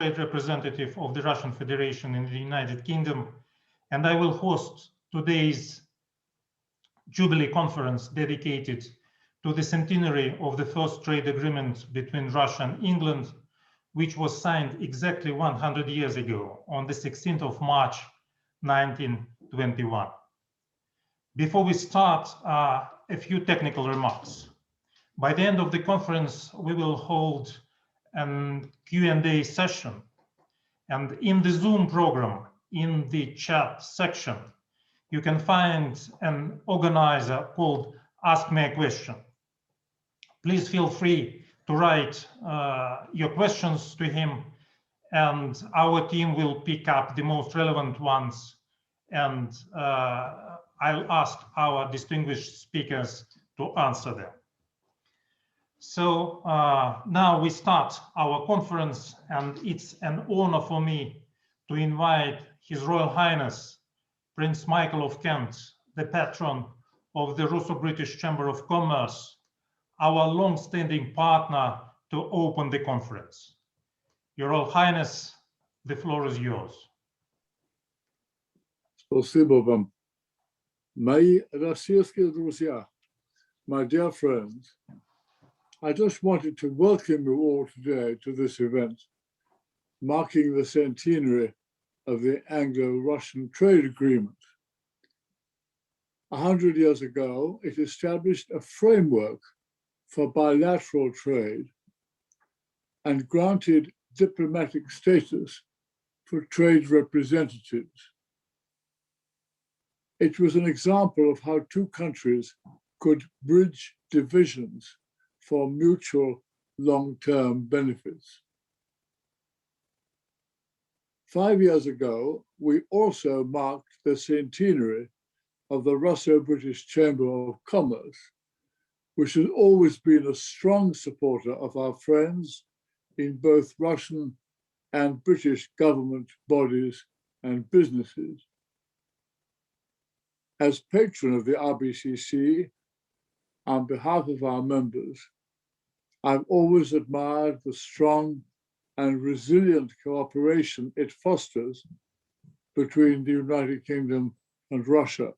trade representative of the Russian Federation in the United Kingdom, and I will host today's Jubilee Conference dedicated to the centenary of the first trade agreement between Russia and England, which was signed exactly 100 years ago on the 16th of March, 1921. Before we start, a few technical remarks. By the end of the conference, we will hold a Q&A session. And in the Zoom program, in the chat section, you can find an organizer called Ask Me a Question. Please feel free to write your questions to him, and our team will pick up the most relevant ones, and I'll ask our distinguished speakers to answer them. So now we start our conference, and it's an honor for me to invite His Royal Highness Prince Michael of Kent, the patron of the Russo-British Chamber of Commerce, our long-standing partner, to open the conference. Your Royal Highness, the floor is yours. Спасибо вам. Мои российские друзья, my dear friends, I just wanted to welcome you all today to this event, marking the centenary of the Anglo-Russian trade agreement. 100 years ago, it established a framework for bilateral trade and granted diplomatic status for trade representatives. It was an example of how two countries could bridge divisions for mutual long-term benefits. 5 years ago, we also marked the centenary of the Russo-British Chamber of Commerce, which has always been a strong supporter of our friends in both Russian and British government bodies and businesses. As patron of the RBCC, on behalf of our members, I've always admired the strong and resilient cooperation it fosters between the United Kingdom and Russia.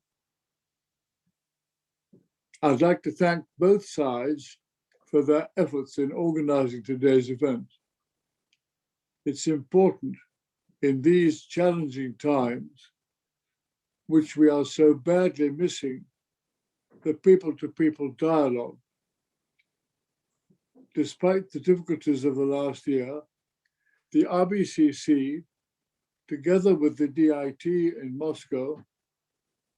I'd like to thank both sides for their efforts in organizing today's event. It's important in these challenging times, which we are so badly missing, the people-to-people dialogue. Despite the difficulties of the last year, the RBCC, together with the DIT in Moscow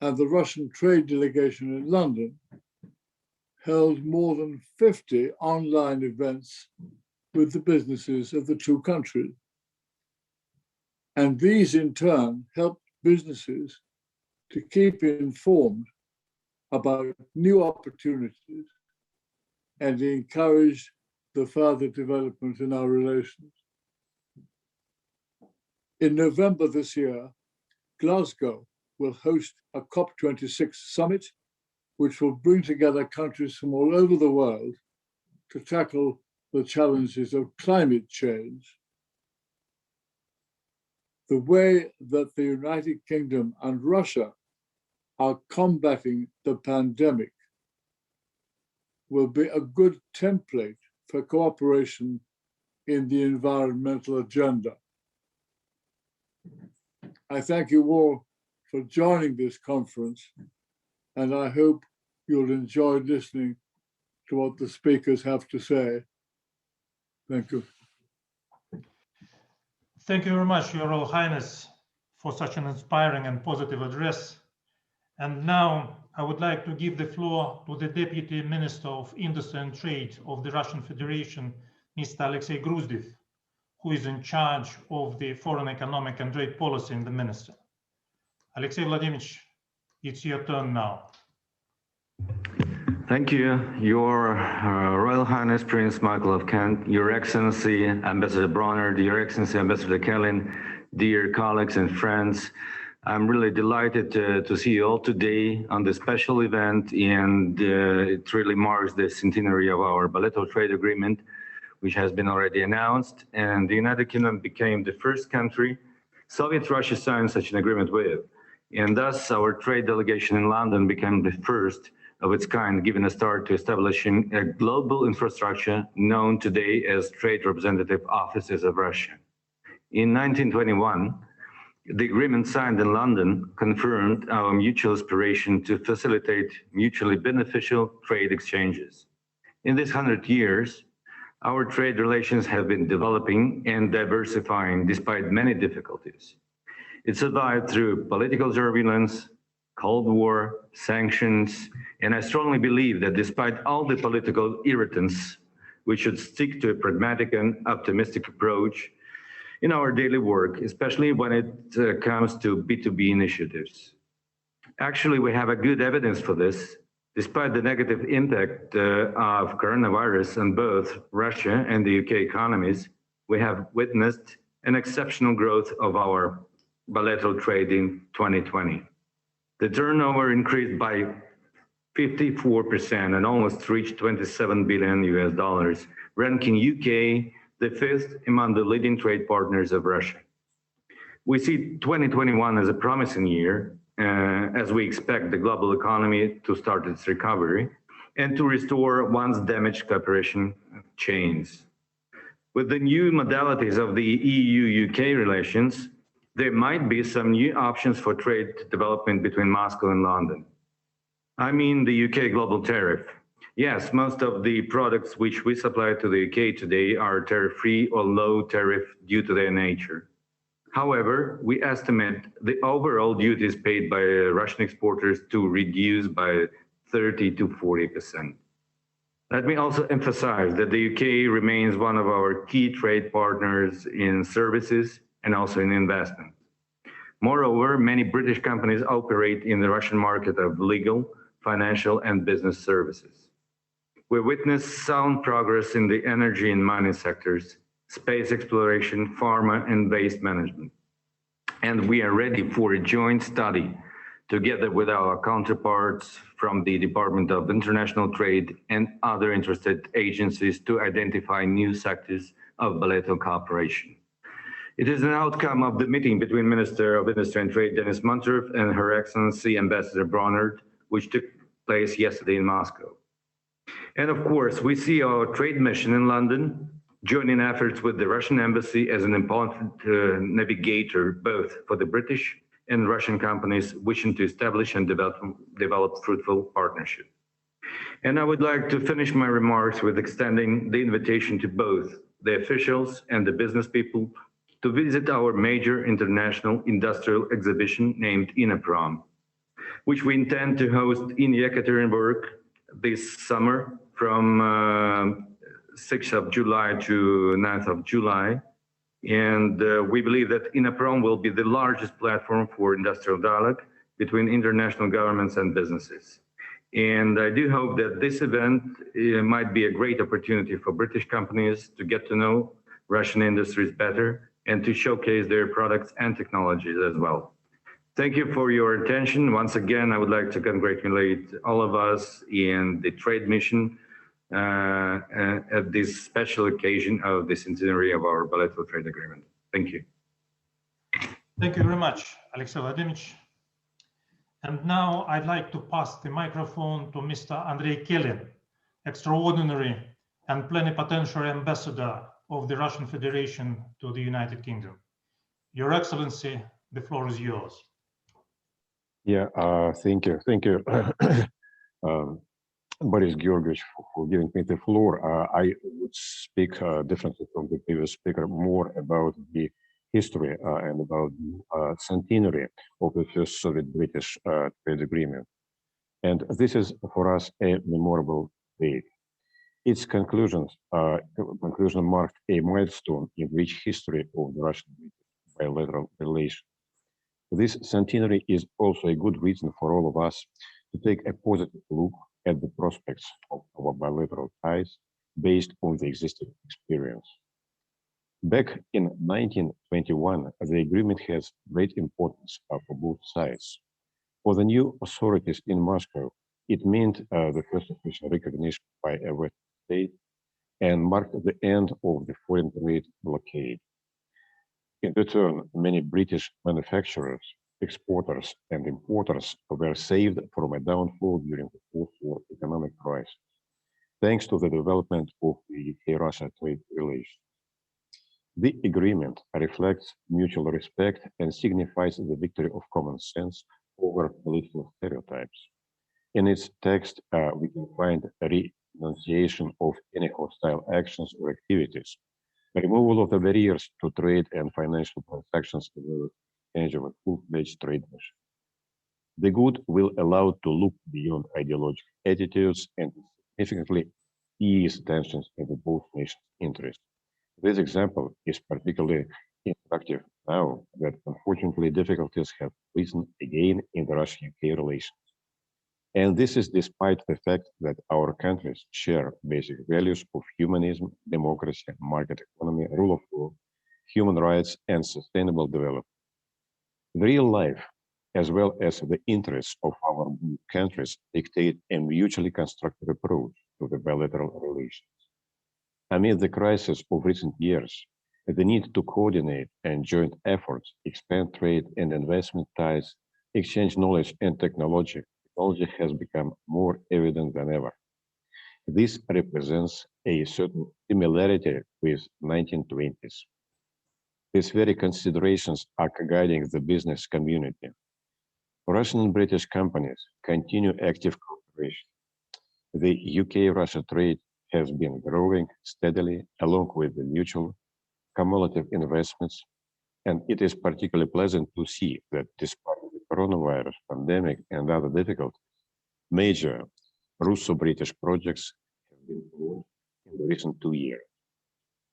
and the Russian trade delegation in London, held more than 50 online events with the businesses of the two countries. And these in turn helped businesses to keep informed about new opportunities and encouraged the further development in our relations. In November this year, Glasgow will host a COP26 summit, which will bring together countries from all over the world to tackle the challenges of climate change. The way that the United Kingdom and Russia are combating the pandemic will be a good template for cooperation in the environmental agenda. I thank you all for joining this conference, and I hope you'll enjoy listening to what the speakers have to say. Thank you. Thank you very much, Your Royal Highness, for such an inspiring and positive address. And now I would like to give the floor to the Deputy Minister of Industry and Trade of the Russian Federation, Mr. Alexei Gruzdev, who is in charge of the foreign economic and trade policy in the ministry. Alexei Vladimirovich, it's your turn now. Thank you, Your Royal Highness Prince Michael of Kent, Your Excellency Ambassador Bronner, Your Excellency Ambassador Kellin, dear colleagues and friends. I'm really delighted to see you all today on this special event, and it really marks the centenary of our bilateral trade agreement, which has been already announced, and the United Kingdom became the first country Soviet Russia signed such an agreement with. And thus, our trade delegation in London became the first of its kind, giving a start to establishing a global infrastructure known today as Trade Representative Offices of Russia. In 1921, the agreement signed in London confirmed our mutual aspiration to facilitate mutually beneficial trade exchanges. In these 100 years, our trade relations have been developing and diversifying despite many difficulties. It survived through political turbulence, Cold War, sanctions, and I strongly believe that despite all the political irritants, we should stick to a pragmatic and optimistic approach in our daily work, especially when it comes to B2B initiatives. Actually, we have a good evidence for this. Despite the negative impact of coronavirus on both Russia and the UK economies, we have witnessed an exceptional growth of our bilateral trade in 2020. The turnover increased by 54% and almost reached $27 billion, ranking UK the fifth among the leading trade partners of Russia. We see 2021 as a promising year, as we expect the global economy to start its recovery and to restore once damaged cooperation chains. With the new modalities of the EU-UK relations, there might be some new options for trade development between Moscow and London. I mean the UK global tariff. Yes, most of the products which we supply to the UK today are tariff-free or low tariff due to their nature. However, we estimate the overall duties paid by Russian exporters to reduce by 30 to 40%. Let me also emphasize that the UK remains one of our key trade partners in services and also in investment. Moreover, many British companies operate in the Russian market of legal, financial, and business services. We witness sound progress in the energy and mining sectors, space exploration, pharma, and waste management. And we are ready for a joint study together with our counterparts from the Department of International Trade and other interested agencies to identify new sectors of bilateral cooperation. It is an outcome of the meeting between Minister of Industry and Trade Denis Manturov and Her Excellency Ambassador Bronard, which took place yesterday in Moscow. And of course, we see our trade mission in London joining efforts with the Russian embassy as an important navigator, both for the British and Russian companies wishing to establish and develop fruitful partnership. And I would like to finish my remarks with extending the invitation to both the officials and the business people to visit our major international industrial exhibition named INAPROM, which we intend to host in Yekaterinburg this summer from 6th of July to 9th of July. And we believe that INAPROM will be the largest platform for industrial dialogue between international governments and businesses. And I do hope that this event might be a great opportunity for British companies to get to know Russian industries better and to showcase their products and technologies as well. Thank you for your attention. Once again, I would like to congratulate all of us in the trade mission at this special occasion of the centenary of our bilateral trade agreement. Thank you. Thank you very much, Alexey Vladimirovich. And now I'd like to pass the microphone to Mr. Andrei Kelin, extraordinary and plenipotentiary ambassador of the Russian Federation to the United Kingdom. Your Excellency, the floor is yours. Yeah, thank you. Thank you, Boris Georgievich, for giving me the floor. I would speak differently from the previous speaker, more about the history and about the centenary of the first Soviet-British trade agreement. And this is for us a memorable day. Its conclusion marked a milestone in rich history of the Russian-British bilateral relations. This centenary is also a good reason for all of us to take a positive look at the prospects of our bilateral ties based on the existing experience. Back in 1921, the agreement has great importance for both sides. For the new authorities in Moscow, it meant the first official recognition by a Western state and marked the end of the foreign trade blockade. In return, many British manufacturers, exporters, and importers were saved from a downfall during the post-war economic crisis, thanks to the development of the UK-Russia trade relations. The agreement reflects mutual respect and signifies the victory of common sense over political stereotypes. In its text, we can find a renunciation of any hostile actions or activities, removal of the barriers to trade and financial transactions, as well as exchange of a full-fledged trade mission. The good will allow to look beyond ideological attitudes and significantly ease tensions in both nations' interests. This example is particularly instructive now that unfortunately difficulties have risen again in the Russia-UK relations. And this is despite the fact that our countries share basic values of humanism, democracy, market economy, rule of law, human rights, and sustainable development. The real life, as well as the interests of our countries, dictate a mutually constructive approach to the bilateral relations. Amid the crisis of recent years, the need to coordinate and joint efforts, expand trade and investment ties, exchange knowledge and technology has become more evident than ever. This represents a certain similarity with 1920s. These very considerations are guiding the business community. Russian and British companies continue active cooperation. The UK-Russia trade has been growing steadily along with the mutual cumulative investments, and it is particularly pleasant to see that despite the coronavirus pandemic and other difficulties, major Russo-British projects have been launched in the recent 2 years.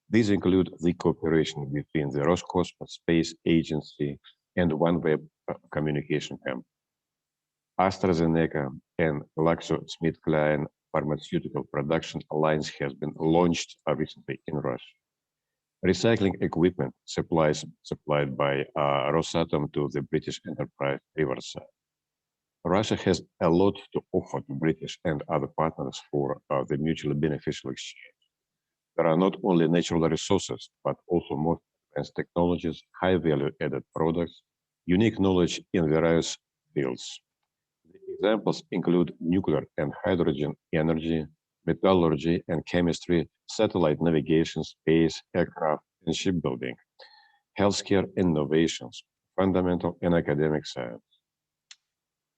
These include the cooperation between the Roscosmos Space Agency and OneWeb communication company. AstraZeneca and GlaxoSmithKline pharmaceutical production alliance has been launched recently in Russia. Recycling equipment supplied by Rosatom to the British enterprise Riverside. Russia has a lot to offer to British and other partners for the mutually beneficial exchange. There are not only natural resources, but also more advanced technologies, high value-added products, unique knowledge in various fields. The examples include nuclear and hydrogen energy, metallurgy and chemistry, satellite navigation, space, aircraft, and shipbuilding, healthcare innovations, fundamental and academic science.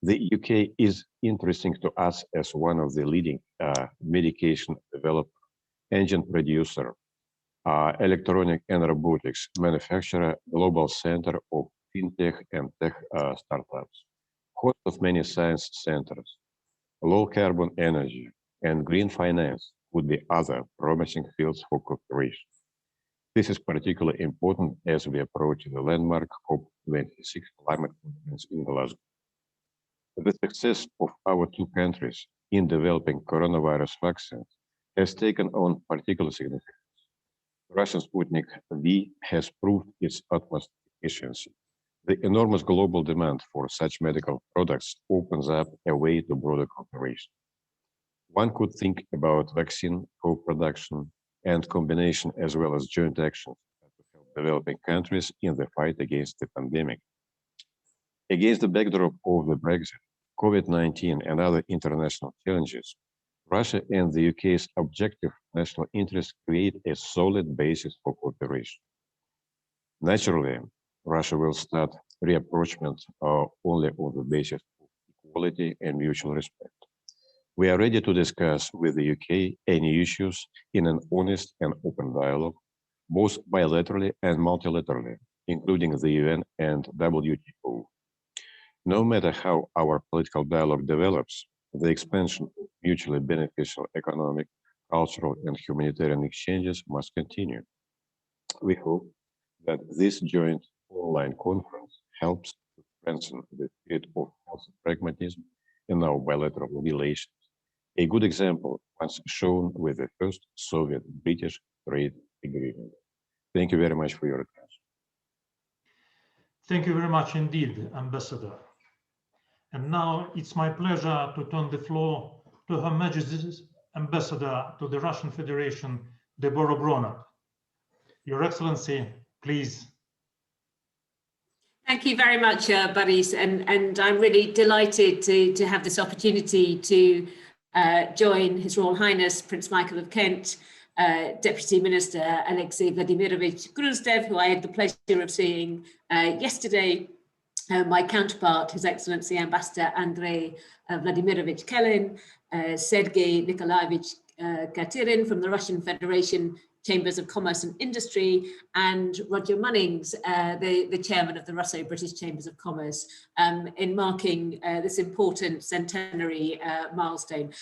The UK is interesting to us as one of the leading medication developer, engine producer, electronic and robotics manufacturer, global center of fintech and tech startups, host of many science centers, low carbon energy, and green finance would be other promising fields for cooperation. This is particularly important as we approach the landmark COP26 climate conference in Glasgow. The success of our two countries in developing coronavirus vaccines has taken on particular significance. Russian Sputnik V has proved its utmost efficiency. The enormous global demand for such medical products opens up a way to broader cooperation. One could think about vaccine co-production and combination as well as joint actions to help developing countries in the fight against the pandemic. Against the backdrop of the Brexit, COVID-19 and other international challenges, Russia and the UK's objective national interests create a solid basis for cooperation. Naturally, Russia will start reapproachment only on the basis of equality and mutual respect. We are ready to discuss with the UK any issues in an honest and open dialogue, both bilaterally and multilaterally, including the UN and WTO. No matter how our political dialogue develops, the expansion of mutually beneficial economic, cultural, and humanitarian exchanges must continue. We hope that this joint online conference helps to strengthen the spirit of healthy pragmatism in our bilateral relations. A good example was shown with the first Soviet-British trade agreement. Thank you very much for your attention. Thank you very much indeed, Ambassador. And now it's my pleasure to turn the floor to Her Majesty's Ambassador to the Russian Federation, Deborah Bronner. Your Excellency, please. Thank you very much, Boris, and I'm really delighted to have this opportunity to join His Royal Highness Prince Michael of Kent, Deputy Minister Alexei Vladimirovich Gruzdev, who I had the pleasure of seeing yesterday, my counterpart, His Excellency Ambassador Andrei Vladimirovich Kelin, Sergei Nikolaevich Katirin from the Russian Federation Chambers of Commerce and Industry, and Roger Munnings, the chairman of the Russo-British Chambers of Commerce, in marking this important centenary milestone.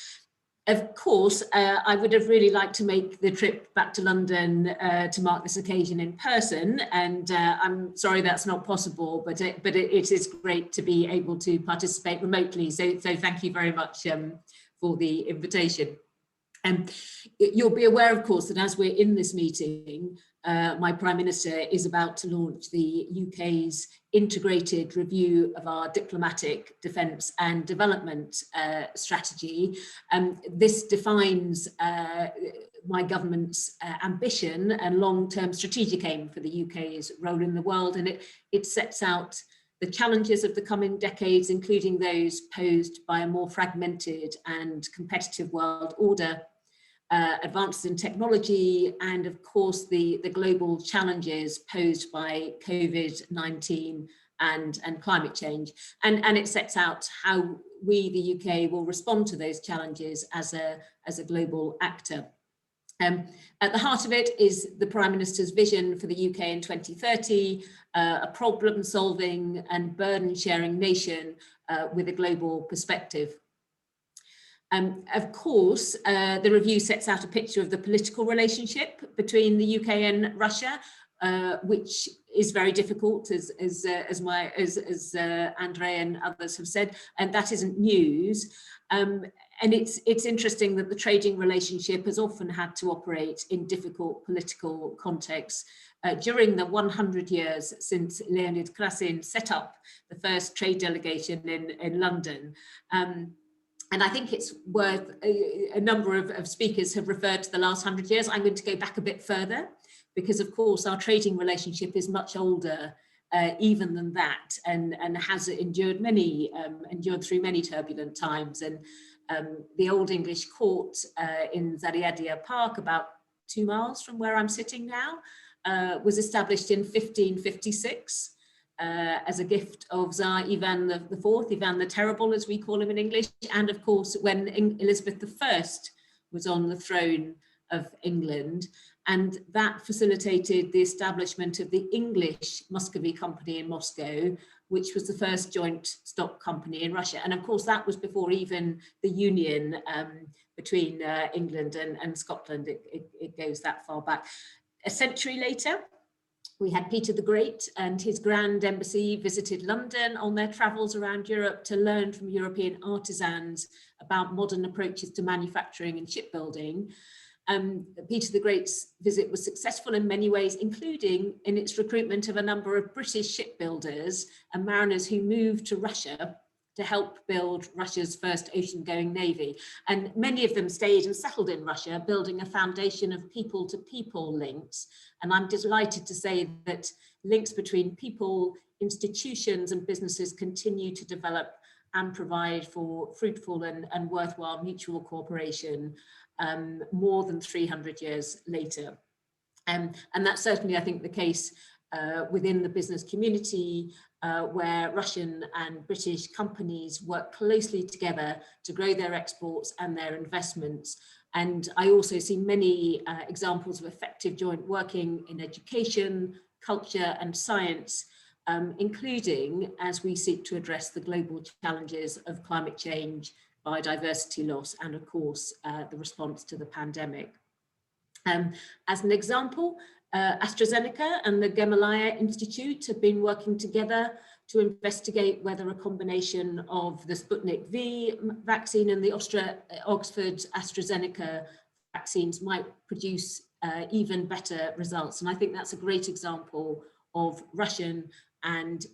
Of course, I would have really liked to make the trip back to London to mark this occasion in person, and I'm sorry that's not possible, but it is great to be able to participate remotely. So thank you very much for the invitation. You'll be aware, of course, that as we're in this meeting, my Prime Minister is about to launch the UK's integrated review of our diplomatic, defence and development strategy. This defines my government's ambition and long-term strategic aim for the UK's role in the world, and it sets out the challenges of the coming decades, including those posed by a more fragmented and competitive world order, advances in technology, and of course the global challenges posed by COVID-19 and climate change. And it sets out how we, the UK, will respond to those challenges as a global actor. At the heart of it is the Prime Minister's vision for the UK in 2030, a problem-solving and burden-sharing nation with a global perspective. Of course, the review sets out a picture of the political relationship between the UK and Russia, which is very difficult, as Andrei and others have said, and that isn't news. And it's interesting that the trading relationship has often had to operate in difficult political contexts. During the 100 years since Leonid Krasin set up the first trade delegation in London, and I think it's worth, a number of speakers have referred to the last 100 years. I'm going to go back a bit further, because of course our trading relationship is much older even than that, and has endured through many turbulent times. And the Old English Court in Zaryadye Park, about 2 miles from where I'm sitting now, was established in 1556. As a gift of Tsar Ivan IV, Ivan the Terrible, as we call him in English, and of course when Elizabeth I was on the throne of England, and that facilitated the establishment of the English Muscovy Company in Moscow, which was the first joint stock company in Russia. And of course that was before even the union between England and Scotland. It goes that far back. A century later, we had Peter the Great and his grand embassy visited London on their travels around Europe to learn from European artisans about modern approaches to manufacturing and shipbuilding. Peter the Great's visit was successful in many ways, including in its recruitment of a number of British shipbuilders and mariners who moved to Russia to help build Russia's first ocean-going navy. And many of them stayed and settled in Russia, building a foundation of people-to-people links. And I'm delighted to say that links between people, institutions, and businesses continue to develop and provide for fruitful and worthwhile mutual cooperation more than 300 years later. And that's certainly, I think, the case within the business community, where Russian and British companies work closely together to grow their exports and their investments. And I also see many examples of effective joint working in education, culture, and science, including as we seek to address the global challenges of climate change, biodiversity loss, and of course, the response to the pandemic. As an example, AstraZeneca and the Gamaleya Institute have been working together to investigate whether a combination of the Sputnik V vaccine and the Oxford AstraZeneca vaccines might produce even better results. And I think that's a great example of Russian and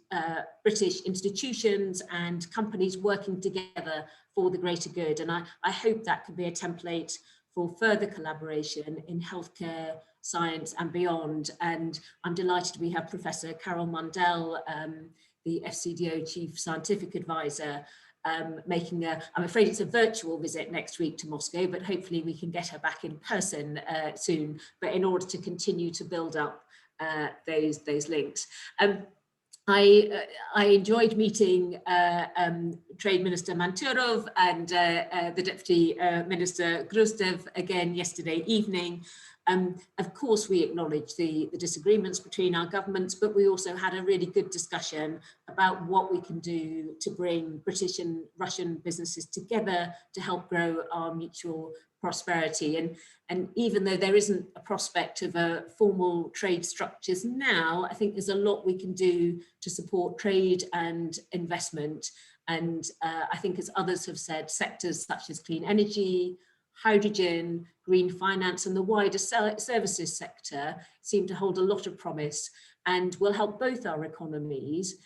British institutions and companies working together for the greater good. And I hope that could be a template for further collaboration in healthcare, science and beyond. And I'm delighted we have Professor Carol Mundell, the FCDO Chief Scientific Advisor, making I'm afraid it's a virtual visit next week to Moscow, but hopefully we can get her back in person soon, but in order to continue to build up those links. I enjoyed meeting Trade Minister Manturov and the Deputy Minister Grustev again yesterday evening. Of course, we acknowledge the disagreements between our governments, but we also had a really good discussion about what we can do to bring British and Russian businesses together to help grow our mutual prosperity. And even though there isn't a prospect of a formal trade structures now, I think there's a lot we can do to support trade and investment. And I think, as others have said, sectors such as clean energy, hydrogen, green finance and the wider services sector seem to hold a lot of promise and will help both our economies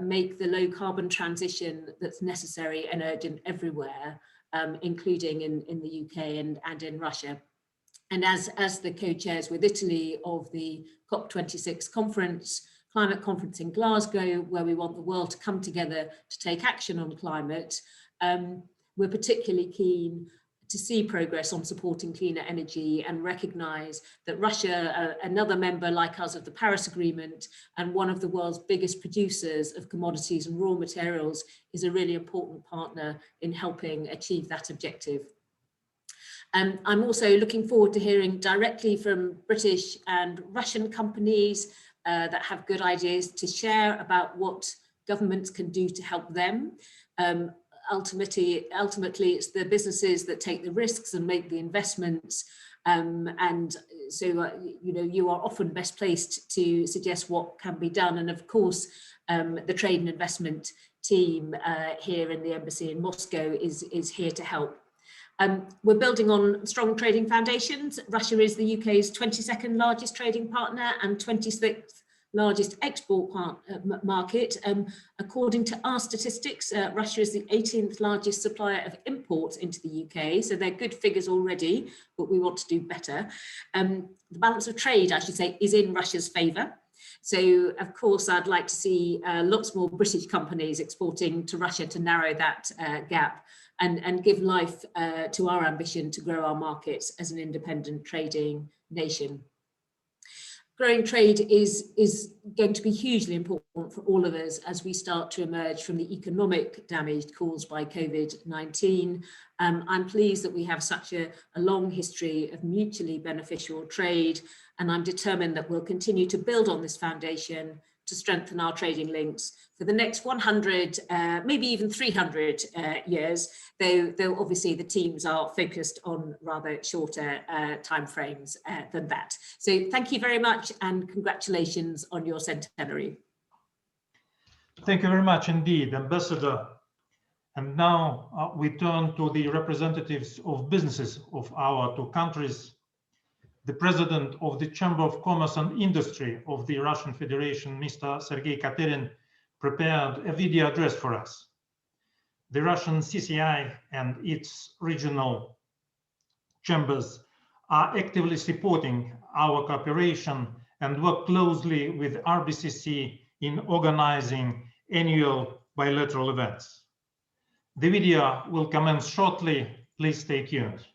make the low carbon transition that's necessary and urgent everywhere, including in the UK and in Russia. And as the co-chairs with Italy of the COP26 conference, climate conference in Glasgow, where we want the world to come together to take action on climate, we're particularly keen to see progress on supporting cleaner energy and recognise that Russia, another member like us of the Paris Agreement and one of the world's biggest producers of commodities and raw materials, is a really important partner in helping achieve that objective. I'm also looking forward to hearing directly from British and Russian companies that have good ideas to share about what governments can do to help them. Ultimately, it's the businesses that take the risks and make the investments. And so, you know, you are often best placed to suggest what can be done. And of course, the trade and investment team here in the embassy in Moscow is here to help. We're building on strong trading foundations. Russia is the UK's 22nd largest trading partner and 26th largest export market. According to our statistics, Russia is the 18th largest supplier of imports into the UK. So they're good figures already, but we want to do better. The balance of trade, I should say, is in Russia's favour. So, of course, I'd like to see lots more British companies exporting to Russia to narrow that gap and give life to our ambition to grow our markets as an independent trading nation. Growing trade is going to be hugely important for all of us as we start to emerge from the economic damage caused by COVID-19. I'm pleased that we have such a long history of mutually beneficial trade, and I'm determined that we'll continue to build on this foundation to strengthen our trading links for the next 100, maybe even 300 years, though obviously the teams are focused on rather shorter timeframes than that. So thank you very much and congratulations on your centenary. Thank you very much indeed, Ambassador. And now we turn to the representatives of businesses of our two countries. The President of the Chamber of Commerce and Industry of the Russian Federation, Mr. Sergei Katerin, prepared a video address for us. The Russian CCI and its regional chambers are actively supporting our cooperation and work closely with RBCC in organizing annual bilateral events. The video will commence shortly. Please stay tuned.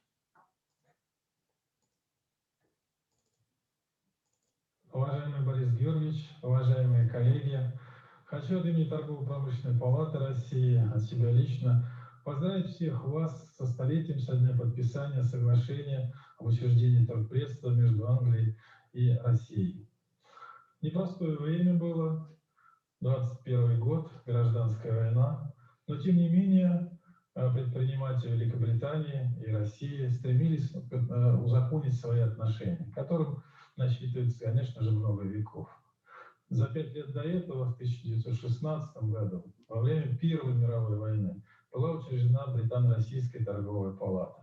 Уважаемый Борис Георгиевич, уважаемые коллеги, хочу от имени Торгово-промышленной палаты России, от себя лично, поздравить всех вас со столетием со дня подписания соглашения об учреждении Торгпредства между Англией и Россией. Непростое время было, 21 год, гражданская война, но тем не менее предприниматели Великобритании и России стремились узаконить свои отношения, которым насчитывается, конечно же, много веков. За 5 лет до этого, в 1916 году, во время Первой мировой войны, была учреждена Британо-Российская торговая палата.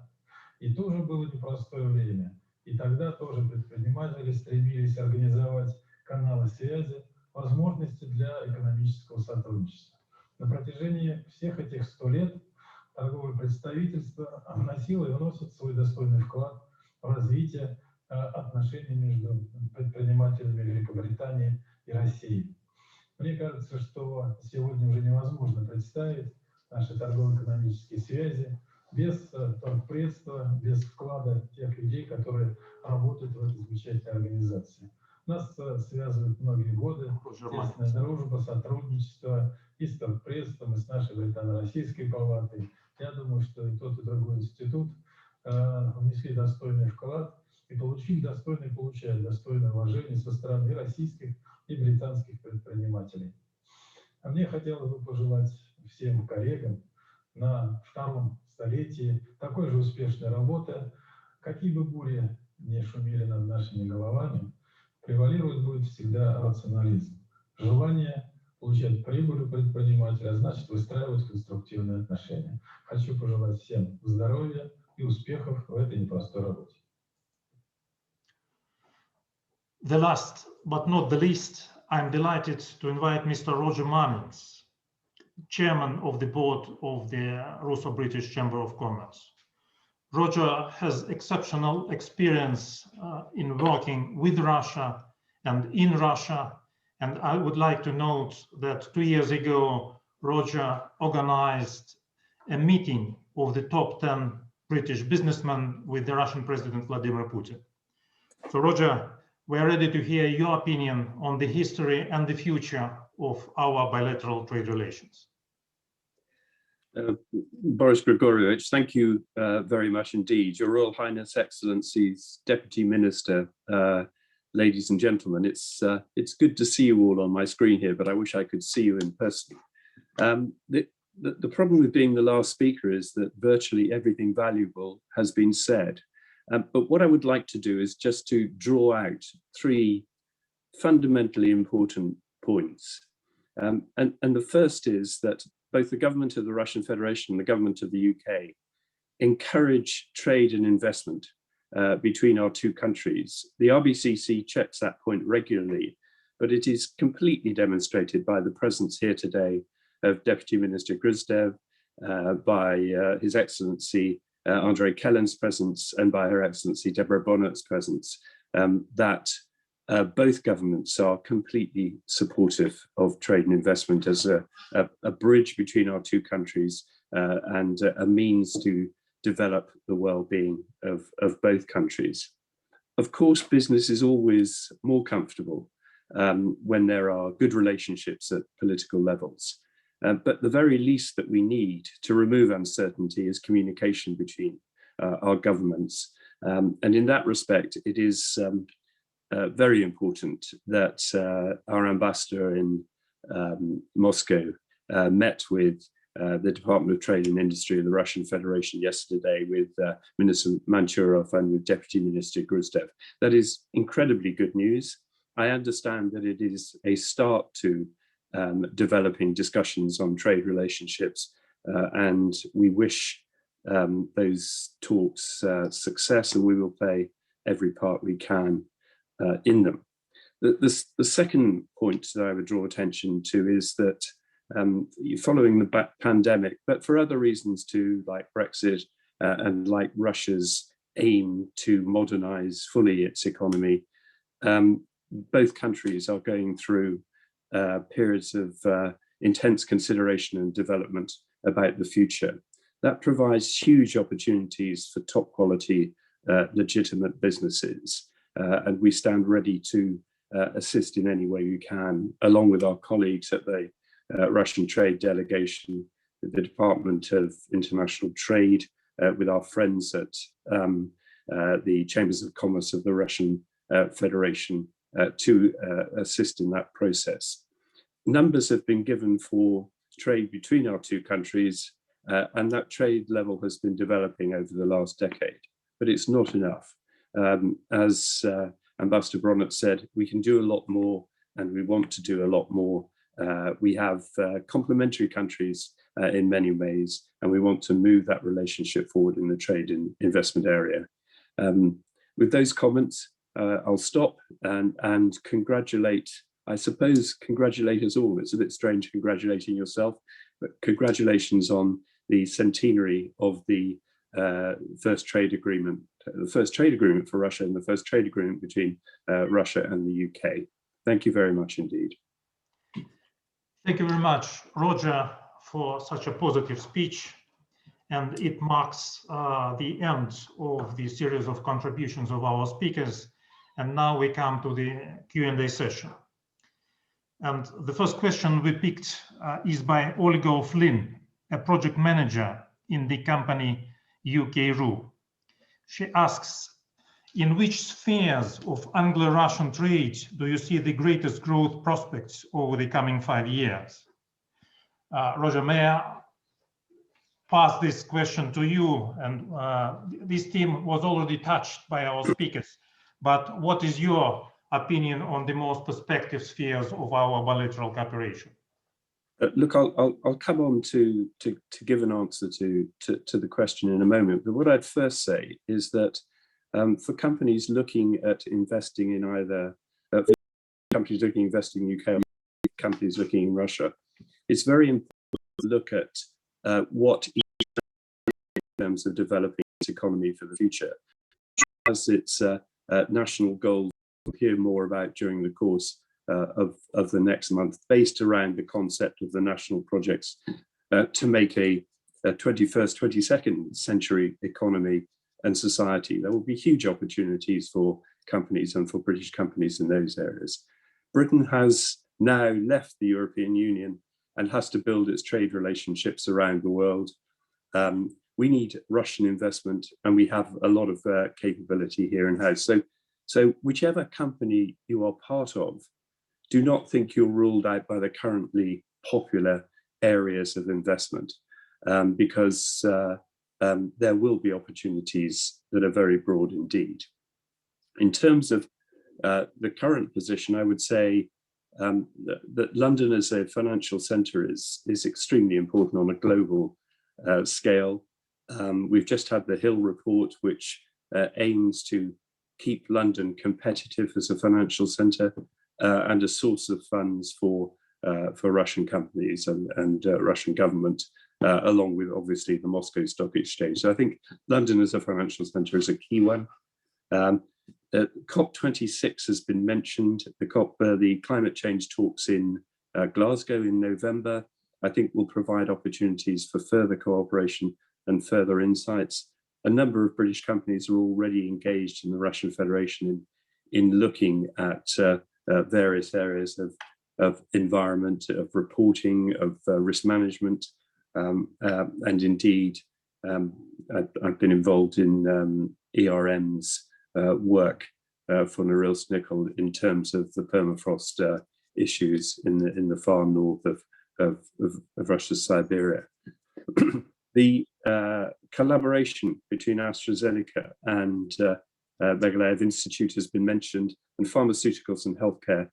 И тоже было непростое время. И тогда тоже предприниматели стремились организовать каналы связи, возможности для экономического сотрудничества. На протяжении всех этих 100 лет торговое представительство вносило и вносит свой достойный вклад в развитие отношений между предпринимателями Великобритании и России. Мне кажется, что сегодня уже невозможно представить наши торгово-экономические связи без торгпредства, без вклада тех людей, которые работают в этой замечательной организации. Нас связывают многие годы тесная дружба, сотрудничество и с Торгпредством, и с нашей британо-российской палатой. Я думаю, что и тот, и другой институт внесли достойный вклад и получают достойное уважение со стороны российских и британских предпринимателей. А мне хотелось бы пожелать всем коллегам на втором столетии такой же успешной работы, какие бы бури не шумели над нашими головами, превалирует будет всегда рационализм, желание получать прибыль у предпринимателя, а значит выстраивать конструктивные отношения. Хочу пожелать всем здоровья и успехов в этой непростой работе. The last but not the least, I'm delighted to invite Mr. Roger Marmins, Chairman of the Board of the Russo-British Chamber of Commerce. Roger has exceptional experience in working with Russia and in Russia, and I would like to note that 2 years ago, Roger organized a meeting of the top 10 British businessmen with the Russian President Vladimir Putin. So Roger, we are ready to hear your opinion on the history and the future of our bilateral trade relations. Boris Grigorievich, thank you very much indeed. Your Royal Highness, Excellencies, Deputy Minister, ladies and gentlemen, it's good to see you all on my screen here, but I wish I could see you in person. The problem with being the last speaker is that virtually everything valuable has been said. But what I would like to do is just to draw out three fundamentally important points. And the first is that both the government of the Russian Federation and the government of the UK encourage trade and investment between our two countries. The RBCC checks that point regularly, but it is completely demonstrated by the presence here today of Deputy Minister Gruzdev, by His Excellency Andrei Kellen's presence, and by Her Excellency Deborah Bonnet's presence, that both governments are completely supportive of trade and investment as a bridge between our two countries and a means to develop the well-being of both countries. Of course, business is always more comfortable when there are good relationships at political levels. But the very least that we need to remove uncertainty is communication between our governments. And in that respect, it is very important that our ambassador in Moscow met with the Department of Trade and Industry of the Russian Federation yesterday, with Minister Manchurov and with Deputy Minister Gruzdev. That is incredibly good news. I understand that it is a start to developing discussions on trade relationships, and we wish those talks success, and we will play every part we can in them. The second point that I would draw attention to is that following the pandemic, but for other reasons too, like Brexit and like Russia's aim to modernize fully its economy, both countries are going through periods of intense consideration and development about the future. That provides huge opportunities for top quality, legitimate businesses. And we stand ready to assist in any way we can, along with our colleagues at the Russian Trade Delegation, with the Department of International Trade, with our friends at the Chambers of Commerce of the Russian Federation, to assist in that process. Numbers have been given for trade between our two countries, and that trade level has been developing over the last decade, but it's not enough. As Ambassador Bonnet said, we can do a lot more, and we want to do a lot more. We have complementary countries in many ways, and we want to move that relationship forward in the trade and investment area. With those comments, I'll stop and congratulate, I suppose, congratulate us all. It's a bit strange congratulating yourself, but congratulations on the centenary of the first trade agreement for Russia and the first trade agreement between Russia and the UK. Thank you very much indeed. Thank you very much, Roger, for such a positive speech. And it marks the end of the series of contributions of our speakers. And now we come to the Q&A session. And the first question we picked is by Olga O'Flynn, a project manager in the company UK-RU. She asks, in which spheres of Anglo-Russian trade do you see the greatest growth prospects over the coming 5 years? Roger, may I pass this question to you? And this theme was already touched by our speakers, but what is your opinion on the most prospective spheres of our bilateral cooperation? Look, I'll come on to give an answer to the question in a moment. But what I'd first say is that for companies looking at investing in either companies looking at investing in UK or companies looking in Russia, it's very important to look at what each in terms of developing its economy for the future. As its national goals, we'll hear more about during the course of the next month, based around the concept of the national projects to make a 21st, 22nd century economy and society. There will be huge opportunities for companies and for British companies in those areas. Britain has now left the European Union and has to build its trade relationships around the world. We need Russian investment, and we have a lot of capability here in-house. So whichever company you are part of, do not think you're ruled out by the currently popular areas of investment, because there will be opportunities that are very broad indeed. In terms of the current position, I would say that London as a financial centre is extremely important on a global scale. We've just had the Hill report, which aims to keep London competitive as a financial centre and a source of funds for Russian companies and Russian government, along with obviously the Moscow Stock Exchange. So I think London as a financial centre is a key one. COP26 has been mentioned. The climate change talks in Glasgow in November, I think will provide opportunities for further cooperation and further insights. A number of British companies are already engaged in the Russian Federation in looking at various areas of environment, of reporting, of risk management, and indeed I've been involved in ERM's work for Norilsk Nickel in terms of the permafrost issues in the far north of Russia's Siberia. The collaboration between AstraZeneca and Begleyev Institute has been mentioned, and pharmaceuticals and healthcare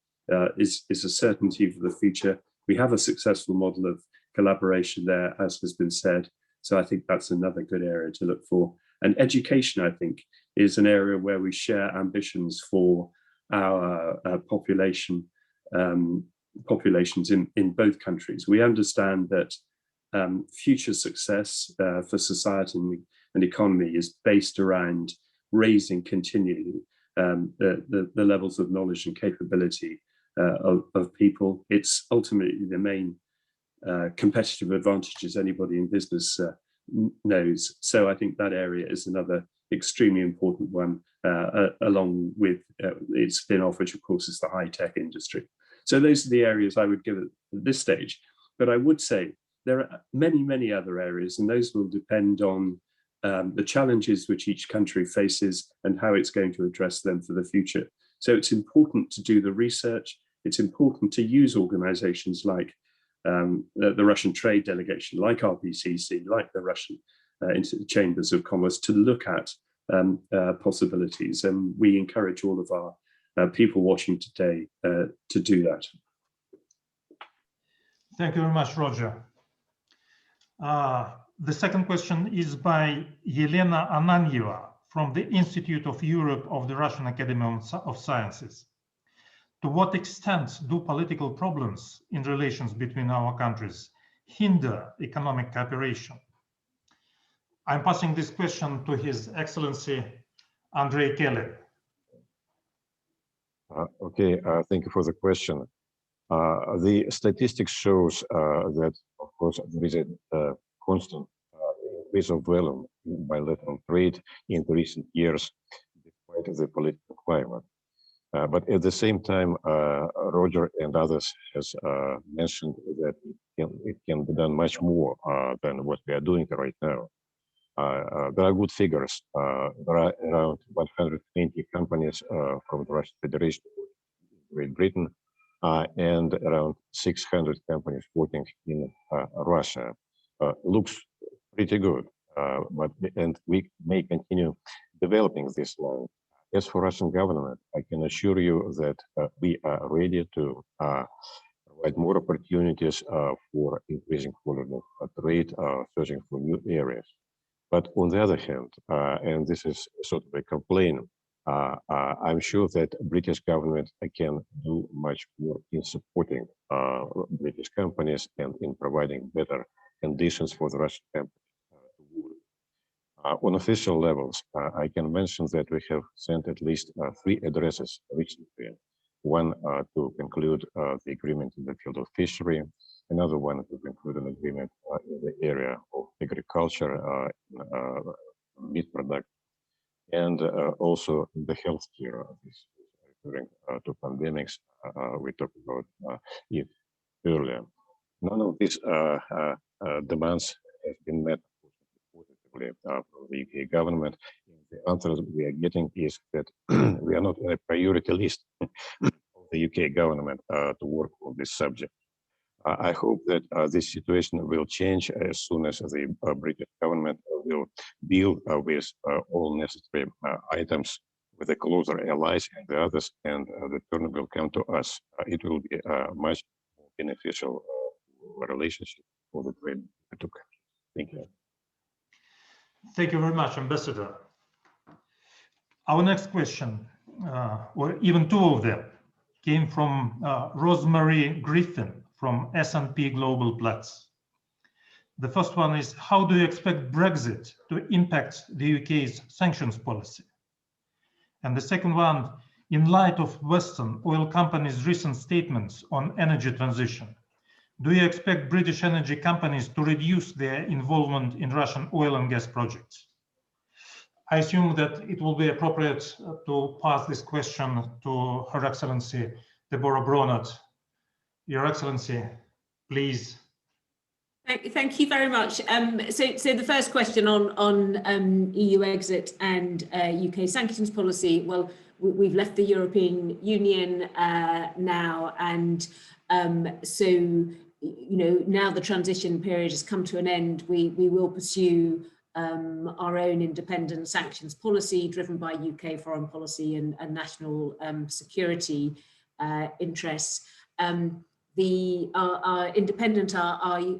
is a certainty for the future. We have a successful model of collaboration there, as has been said. So I think that's another good area to look for. And education, I think, is an area where we share ambitions for our populations in both countries. We understand that future success for society and economy is based around raising continually the levels of knowledge and capability of people. It's ultimately the main competitive advantages anybody in business knows. So I think that area is another extremely important one, along with its spin-off, which of course is the high-tech industry. So those are the areas I would give at this stage. But I would say there are many, many other areas, and those will depend on the challenges which each country faces and how it's going to address them for the future. So it's important to do the research. It's important to use organizations like the Russian Trade Delegation, like RPCC, like the Russian Chambers of Commerce, to look at possibilities. And we encourage all of our people watching today to do that. Thank you very much, Roger. The second question is by Elena Ananyeva from the Institute of Europe of the Russian Academy of Sciences. To what extent do political problems in relations between our countries hinder economic cooperation? I'm passing this question to His Excellency Andrei Kelly. Okay, thank you for the question. The statistics shows that, of course, there is a constant increase of volume in bilateral trade in the recent years, despite the political climate. But at the same time, Roger and others has mentioned that it can be done much more than what we are doing right now. There are good figures. There are around 120 companies from the Russian Federation, Great Britain, and around 600 companies working in Russia. Looks pretty good, and we may continue developing this line. As for Russian government, I can assure you that we are ready to provide more opportunities for increasing volume of trade, searching for new areas. But on the other hand, and this is sort of a complaint, I'm sure that British government can do much more in supporting British companies and in providing better conditions for the Russian companies to work. On official levels, I can mention that we have sent at least 3 addresses recently. One to conclude the agreement in the field of fishery, another one to conclude an agreement in the area of agriculture, meat production, and also the healthcare. This is referring to pandemics. We talked about it earlier. None of these demands has been met positively from the UK government. The answer we are getting is that we are not on a priority list of the UK government to work on this subject. I hope that this situation will change as soon as the British government will deal with all necessary items with the closer allies and the others, and the turn will come to us. It will be a much more beneficial relationship for the trade between the 2 countries. Thank you. Thank you very much, Ambassador. Our next question, or even 2 of them, came from Rosemary Griffin from S&P Global Platts. The first one is, how do you expect Brexit to impact the UK's sanctions policy? And the second one, in light of Western oil companies' recent statements on energy transition, do you expect British energy companies to reduce their involvement in Russian oil and gas projects? I assume that it will be appropriate to pass this question to Her Excellency Deborah Bronert. Your Excellency, please. Thank you very much. So the first question on EU exit and UK sanctions policy. Well, we've left the European Union now, and so now the transition period has come to an end. We will pursue our own independent sanctions policy driven by UK foreign policy and national security interests. Our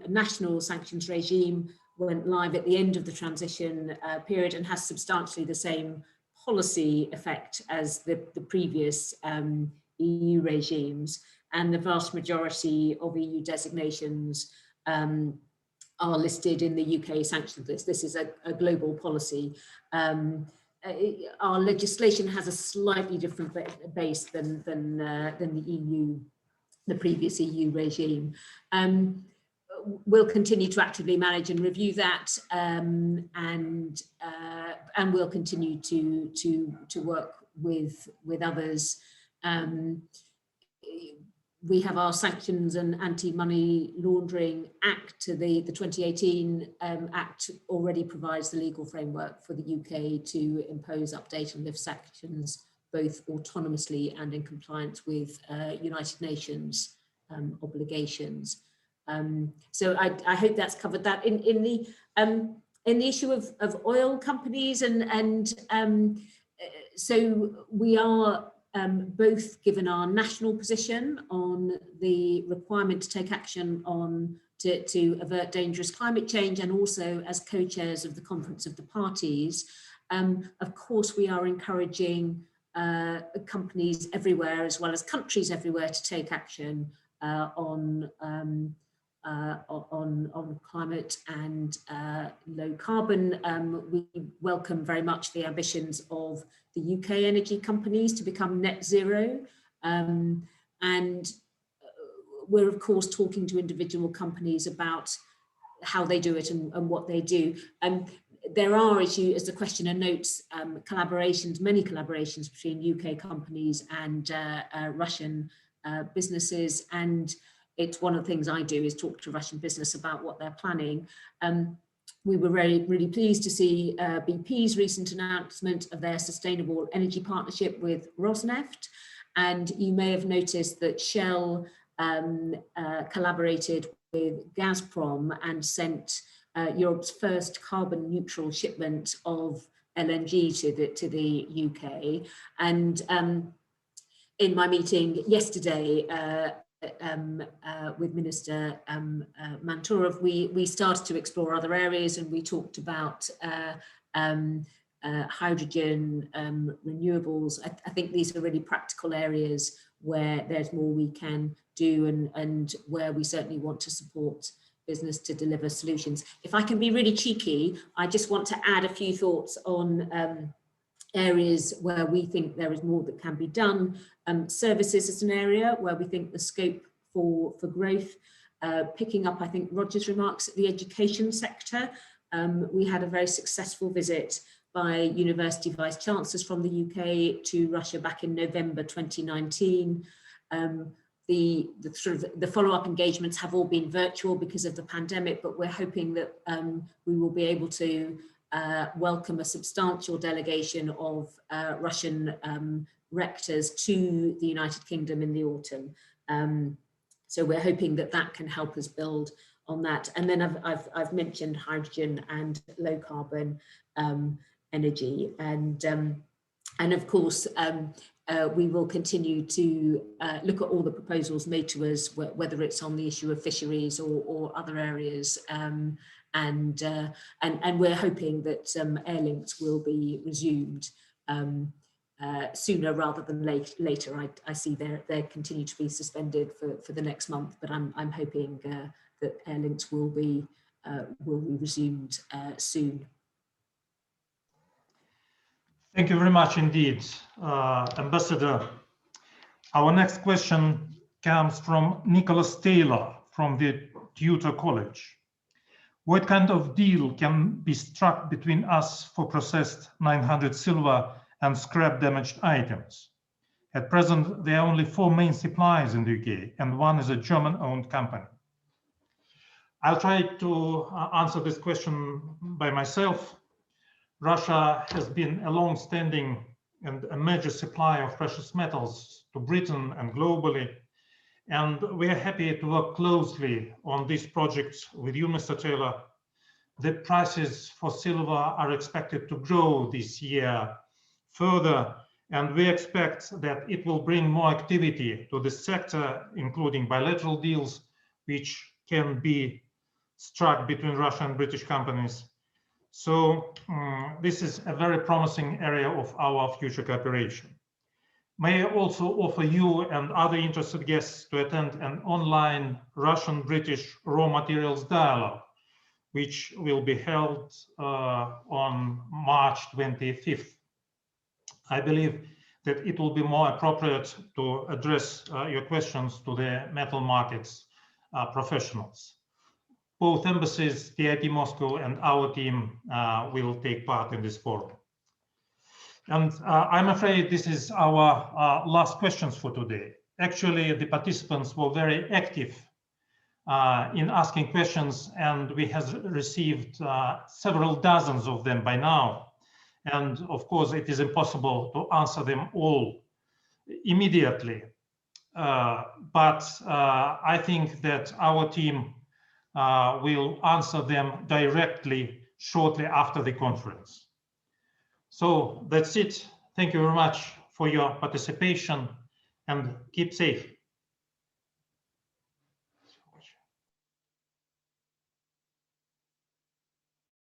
national sanctions regime went live at the end of the transition period and has substantially the same policy effect as the previous EU regimes, and the vast majority of EU designations are listed in the UK sanctions list. This is a global policy. Our legislation has a slightly different base than the EU, the previous EU regime. We'll continue to actively manage and review that, and we'll continue to work with others. We have our Sanctions and Anti-Money Laundering Act. The 2018 Act already provides the legal framework for the UK to impose, update and lift sanctions both autonomously and in compliance with United Nations obligations. So I hope that's covered that. In the issue of oil companies, so we are both given our national position on the requirement to take action to avert dangerous climate change, and also as co-chairs of the Conference of the Parties. Of course, we are encouraging companies everywhere, as well as countries everywhere, to take action on on climate and low carbon. We welcome very much the ambitions of the UK energy companies to become net zero. And we're of course talking to individual companies about how they do it and what they do. There are, as the questioner notes, many collaborations between UK companies and Russian businesses, and it's one of the things I do is talk to Russian business about what they're planning. We were really pleased to see BP's recent announcement of their sustainable energy partnership with Rosneft, and you may have noticed that Shell collaborated with Gazprom and sent Europe's first carbon neutral shipment of LNG to the UK. And in my meeting yesterday with Minister Manturov, we started to explore other areas, and we talked about hydrogen, renewables. I think these are really practical areas where there's more we can do, and where we certainly want to support business to deliver solutions. If I can be really cheeky, I just want to add a few thoughts on areas where we think there is more that can be done. Services is an area where we think the scope for growth, picking up, I think, Roger's remarks at the education sector. We had a very successful visit by university vice chancellors from the UK to Russia back in November 2019. The follow-up engagements have all been virtual because of the pandemic, but we're hoping that we will be able to welcome a substantial delegation of Russian rectors to the United Kingdom in the autumn. So we're hoping that that can help us build on that. And then I've mentioned hydrogen and low carbon energy, and of course we will continue to look at all the proposals made to us, whether it's on the issue of fisheries or other areas. And we're hoping that air links will be resumed sooner rather than later. I see they continue to be suspended for the next month, but I'm hoping that air links will be resumed soon. Thank you very much indeed, Ambassador. Our next question comes from Nicholas Taylor from the Tutor College. What kind of deal can be struck between us for processed 900 silver and scrap damaged items? At present, there are only 4 main suppliers in the UK, and one is a German-owned company. I'll try to answer this question by myself. Russia has been a long-standing and a major supplier of precious metals to Britain and globally, and we are happy to work closely on these projects with you, Mr. Taylor. The prices for silver are expected to grow this year further, and we expect that it will bring more activity to the sector, including bilateral deals, which can be struck between Russian and British companies. So this is a very promising area of our future cooperation. May I also offer you and other interested guests to attend an online Russian-British raw materials dialogue, which will be held on March 25th. I believe that it will be more appropriate to address your questions to the metal markets professionals. Both embassies, TIT Moscow and our team will take part in this forum. And I'm afraid this is our last questions for today. Actually, the participants were very active in asking questions, and we have received several dozens of them by now. And of course, it is impossible to answer them all immediately. But I think that our team will answer them directly shortly after the conference. So that's it. Thank you very much for your participation, and keep safe.